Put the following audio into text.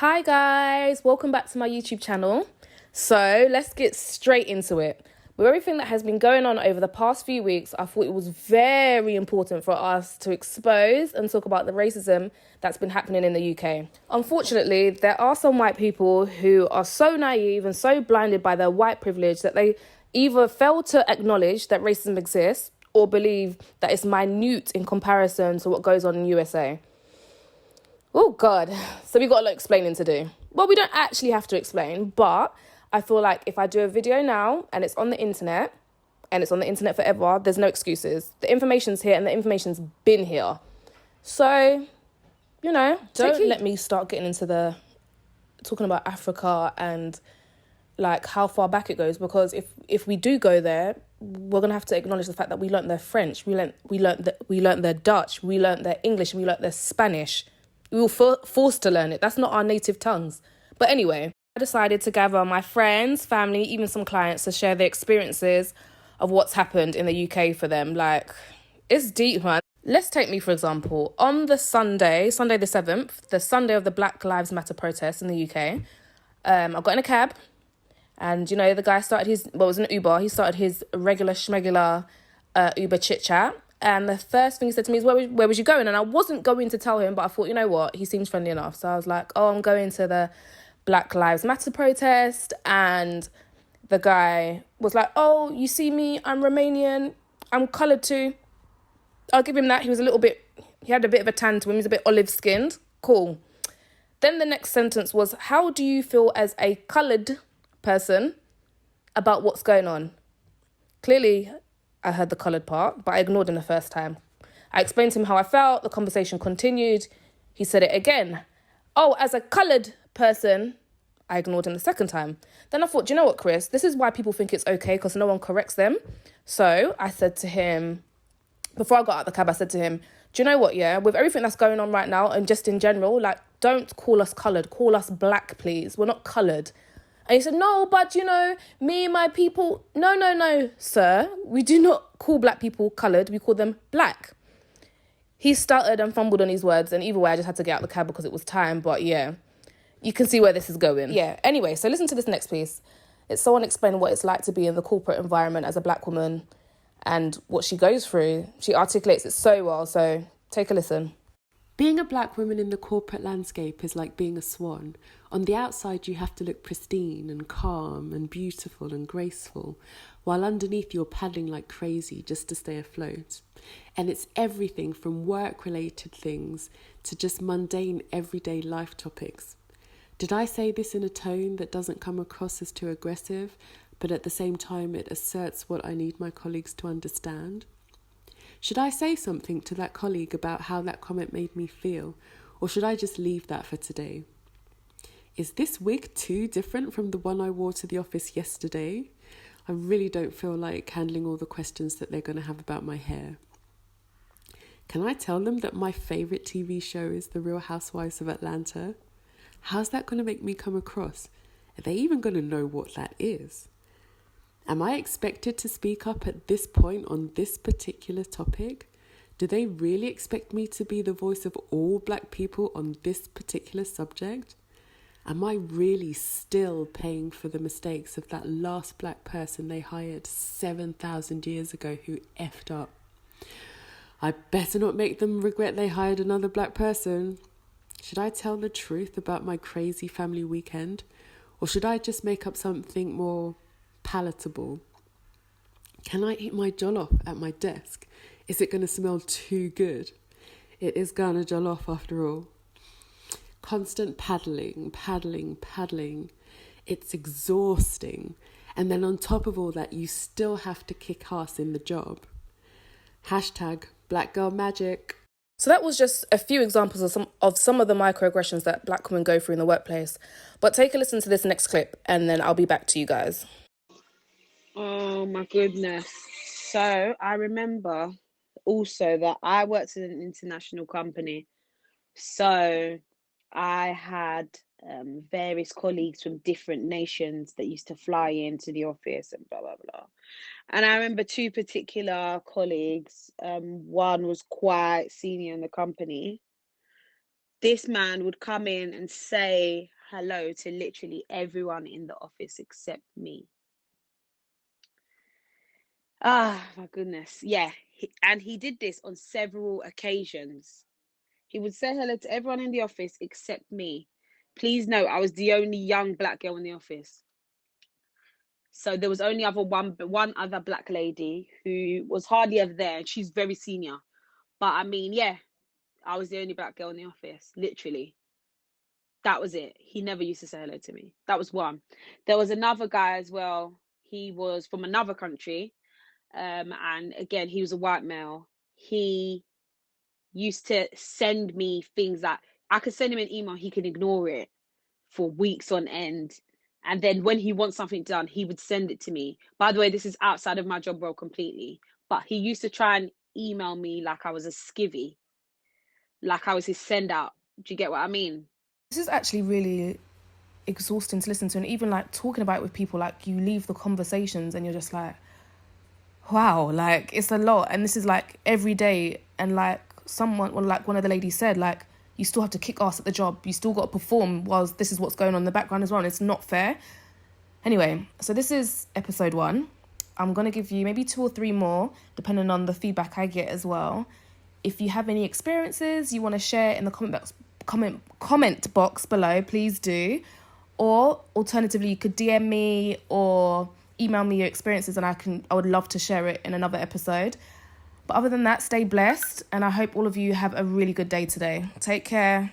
Hi guys, welcome back to my YouTube channel. So let's get straight into it. With everything that has been going on over the past few weeks, I thought it was very important for us to expose and talk about the racism that's been happening in the UK. Unfortunately, there are some white people who are so naive and so blinded by their white privilege that they either fail to acknowledge that racism exists or believe that it's minute in comparison to what goes on in the USA. Oh, God. So we got a lot of explaining to do. Well, we don't actually have to explain, but I feel like if I do a video now and it's on the internet, and it's on the internet forever, there's no excuses. The information's here and the information's been here. So, don't let me start getting into talking about Africa and like how far back it goes, because if we do go there, we're gonna have to acknowledge the fact that we learnt their French, we learnt their Dutch, we learnt their English, and we learnt their Spanish. We were forced to learn it. That's not our native tongues. But anyway, I decided to gather my friends, family, even some clients to share their experiences of what's happened in the UK for them. Like, it's deep, man. Let's take me, for example. On the Sunday the 7th, the Sunday of the Black Lives Matter protest in the UK, I got in a cab and, the guy started it was an Uber. He started his regular schmegular Uber chit-chat. And the first thing he said to me is, where was you going? And I wasn't going to tell him, but I thought, you know what? He seems friendly enough. So I was like, I'm going to the Black Lives Matter protest. And the guy was like, oh, you see me? I'm Romanian. I'm coloured too. I'll give him that. He had a bit of a tan to him. He's a bit olive-skinned. Cool. Then the next sentence was, how do you feel as a coloured person about what's going on? Clearly, I heard the coloured part, but I ignored him the first time. I explained to him how I felt. The conversation continued. He said it again. Oh, as a coloured person, I ignored him the second time. Then I thought, do you know what, Chris? This is why people think it's okay, because no one corrects them. So I said to him, before I got out of the cab, I said to him, do you know what, yeah? With everything that's going on right now and just in general, like, don't call us coloured. Call us black, please. We're not coloured. And he said, no, but, me and my people... No, sir. We do not call black people coloured. We call them black. He stuttered and fumbled on his words. And either way, I just had to get out the cab because it was time. But yeah, you can see where this is going. Yeah, anyway, so listen to this next piece. It's someone explaining what it's like to be in the corporate environment as a black woman and what she goes through. She articulates it so well. So take a listen. Being a black woman in the corporate landscape is like being a swan. On the outside, you have to look pristine and calm and beautiful and graceful, while underneath you're paddling like crazy just to stay afloat. And it's everything from work-related things to just mundane everyday life topics. Did I say this in a tone that doesn't come across as too aggressive, but at the same time it asserts what I need my colleagues to understand? Should I say something to that colleague about how that comment made me feel, or should I just leave that for today? Is this wig too different from the one I wore to the office yesterday? I really don't feel like handling all the questions that they're going to have about my hair. Can I tell them that my favourite TV show is The Real Housewives of Atlanta? How's that going to make me come across? Are they even going to know what that is? Am I expected to speak up at this point on this particular topic? Do they really expect me to be the voice of all black people on this particular subject? Am I really still paying for the mistakes of that last black person they hired 7,000 years ago who effed up? I better not make them regret they hired another black person. Should I tell the truth about my crazy family weekend? Or should I just make up something more palatable? Can I eat my jollof at my desk? Is it going to smell too good? It is Ghana jollof after all. Constant paddling. It's exhausting. And then on top of all that, you still have to kick ass in the job. Hashtag Black Girl Magic. So that was just a few examples of some of the microaggressions that black women go through in the workplace. But take a listen to this next clip and then I'll be back to you guys. Oh my goodness. So I remember also that I worked in an international company. So I had various colleagues from different nations that used to fly into the office and blah, blah, blah. And I remember two particular colleagues. One was quite senior in the company. This man would come in and say hello to literally everyone in the office except me. Ah, my goodness. Yeah. And he did this on several occasions. He would say hello to everyone in the office except me. Please note, I was the only young black girl in the office. So there was only one other black lady who was hardly ever there, and she's very senior. But I mean, yeah, I was the only black girl in the office, literally. That was it. He never used to say hello to me. That was one. There was another guy as well. He was from another country. And again, he was a white male. He used to send me things that I could send him an email, he could ignore it for weeks on end. And then when he wants something done, he would send it to me. By the way, this is outside of my job role completely. But he used to try and email me like I was a skivvy, like I was his send out. Do you get what I mean? This is actually really exhausting to listen to, and even like talking about it with people, like you leave the conversations and you're just like, wow, like it's a lot. And this is like every day, and like someone, well, like one of the ladies said, like you still have to kick ass at the job, you still got to perform whilst this is what's going on in the background as well, and it's not fair. Anyway, so this is episode 1. I'm gonna give you maybe 2 or 3 more depending on the feedback I get as well. If you have any experiences you want to share in the comment box below, please do. Or alternatively, you could DM me or email me your experiences, and I would love to share it in another episode. But other than that, stay blessed, and I hope all of you have a really good day today. Take care.